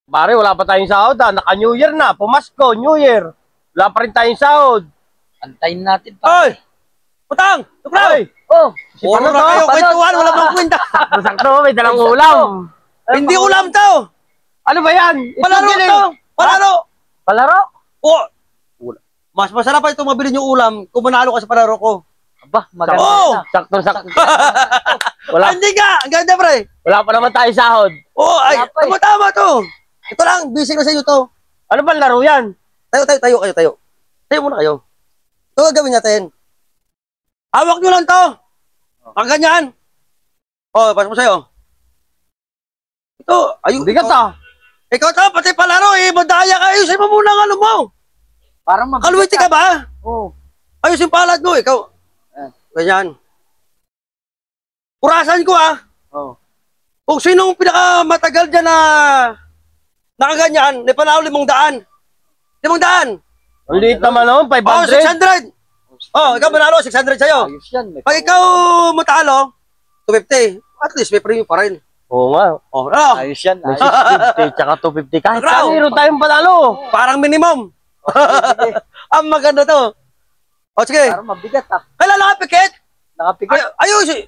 Pare, wala pa tayong sahod ha. Naka-New Year na. Pumasko, New Year. Wala pa rin tayong sahod. Antayin natin Hoy! Putang! Tuklaw! Oh! Puro na kayo kwentuhan, wala bang kwenta. Sakto, may dalang ulam. Hindi ulam to! Ano ba yan? Palaro to! Palaro! Palaro? Oh! Mas masarap pa itong mabili yung ulam kung manalo ka sa palaro ko. Aba, maganda Oh! na. Sakto. Ay, hindi ka! Ang ganda, pre! Wala pa naman tayong sahod. Oh, ay! Wala pa eh. Tama to! Ito lang, busy na sa inyo to. Ano ba laro yan? Tayo kayo. Tayo muna kayo. Ito gagawin natin. Hawak nyo lang to! Ang ganyan! Oh, pas mo sa'yo. Ito, ayun. Hindi ka ta. Ikaw to, pati palaro eh. Madaya ka. Ayusin mo muna ang ano mo. Parang mabigat. Kaluwiti ka ba? Oh. Ayusin palad mo. Ikaw. Ganyan. Purasan ko ah. Oh. Kung sinong pinakamatagal dyan na nakaganyan, may panalo 500. 500. Ang liit naman naman, Oh, 500. 600. Oh, ikaw manalo, 600 sa'yo. Ayos yan. May Pag ikaw matalo, 250. At least may premium pa rin. Oo nga. Oh, ano? Ayos yan. May Ayos. 650 tsaka 250. Kahit Raw. kanino tayong panalo. Parang minimum. Sige. Ang maganda to. O sige. Parang mabigat ah. Kailan nakapikit? Nakapigat. Ayos eh.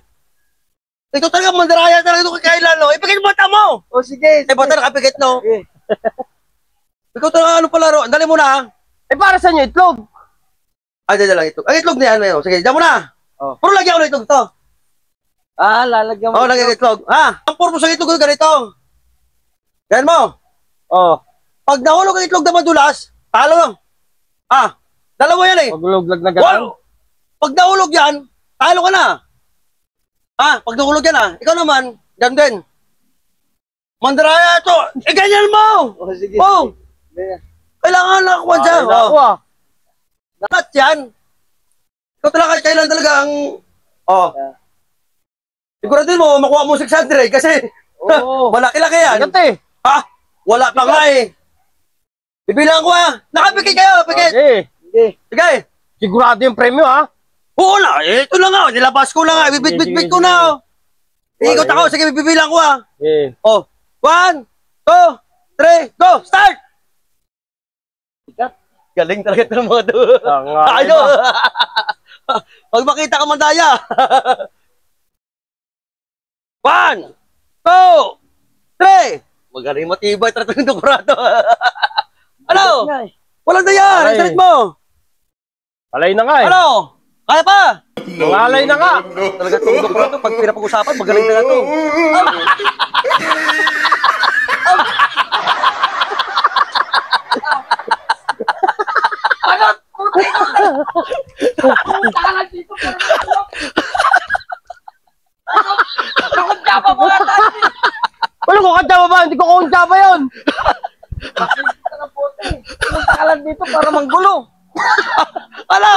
Ito talaga mandaraya talaga ito kailan no. Ipikit mo mata mo. Oh, sige. Eh bata nakapikit no. Sige. Ikaw talaga ano palaro. Dali mo na ha. Eh para sa inyo, itlog. Ay, dali lang itlog. Ay, itlog na yan. Mayo. Sige, dyan mo na. Oh. Puro lagyan ko ng itlog to. Ah, lalagyan mo. Oo, lagyan itlog. Ha? Ang purpose ng itlog ko ganito. Ganyan mo. Oh, Pag nahulog ang itlog na madulas, talo. Ha? Dalawa yan eh. magluglag na gano'n. Pag nahulog yan, talo ka na. Ha? Pag nahulog yan ha. Ikaw naman, yan din. Mandaraya ito. Eh, ganyan mo. Oh, sige. Oh. Sige. Kailangan nakakuha dyan. Ay, naku, ah. Lahat yan. Ikaw talaga, kailan talaga ang... Oh. Siguraduhin mo, makuha mo 600 kasi Oo. malaki-laki yan. Agad eh. Ha? Wala pa nga eh. Bibilang ko ha. Nakapikit kayo, pikit. Okay. Sige. Sige. Sigurado yung premyo ha. Oo na, ito lang nga. Nilabas ko lang nga. Bibit-bit ko na. Ikot ako. Sige, bibilang ko ha. Okay. Oh. 1, 2, 3, go! Start! Bigat. Galing talaga ito ng mga to. Tanga, Tayo! Pag makita ka mandaya. 1, 2, 3. Magaling matibay. Trato ng dokurado. Ano? Bigat nga eh. Walang daya. Aray. Reset mo. Alay na nga eh. Ano? Kaya pa? Alay na nga. Talaga itong dokurado. Pag pinapag-usapan, magaling na ito. Walang kukadya ba ba? Hindi ko kukadya ba yun? Pumunta ka lang dito para manggulo. Ano?